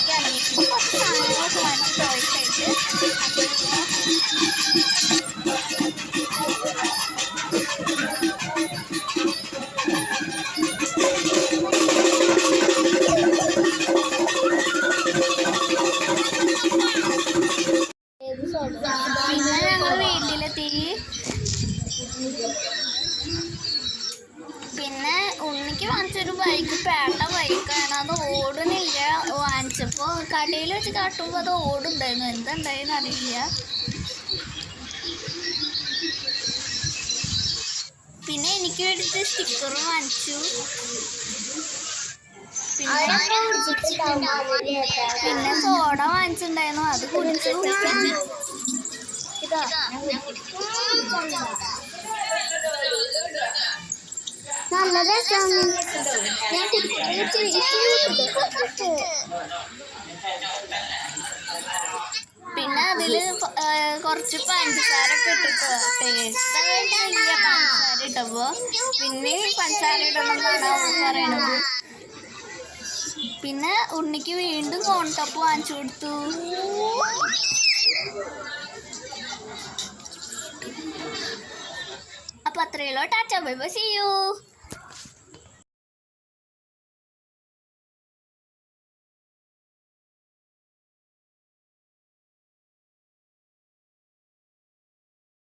പുറത്തേക്ക് ഇറങ്ങിയിട്ട് കുറച്ച് സാധനങ്ങളൊക്കെ വാങ്ങിച്ച് ടോയ്സായിട്ട്. പിന്നെ ഞങ്ങൾ വീട്ടിലെത്തി. പിന്നെ ഉണ്ണിക്ക് വാങ്ങിച്ചൊരു ബൈക്ക് പേട്ട ബൈക്കാണ്. അത് ഓടുന്നില്ല. വാങ്ങിച്ചപ്പോൾ കടയിൽ വെച്ച് കാട്ടുമ്പോൾ അത് ഓടുണ്ടായിരുന്നു. എന്തുണ്ടായെന്ന് അറിയില്ല. പിന്നെ എനിക്ക് വേണ്ടിയിട്ട് സ്റ്റിക്കറും വാങ്ങിച്ചു. പിന്നെ സോഡ വാങ്ങിച്ചിട്ടുണ്ടായിരുന്നു. അത് കുടിച്ചു. നല്ല രസമാണ്. പിന്നെ അതില് കുറച്ച് പഞ്ചസാരൊക്കെ ഇട്ടിട്ടോ. ടേസ്റ്റ് വലിയ പഞ്ചസാര ഇട്ടപ്പോ പിന്നെ പഞ്ചസാര ഇടണം എന്നാണ് പറയണത്. പിന്നെ ഉണ്ണിക്ക് വീണ്ടും കോൺടപ്പ് വാങ്ങിച്ചു കൊടുത്തു. അപ്പൊ അത്രയുള്ളൂ. Ta-ta bye bye, see U.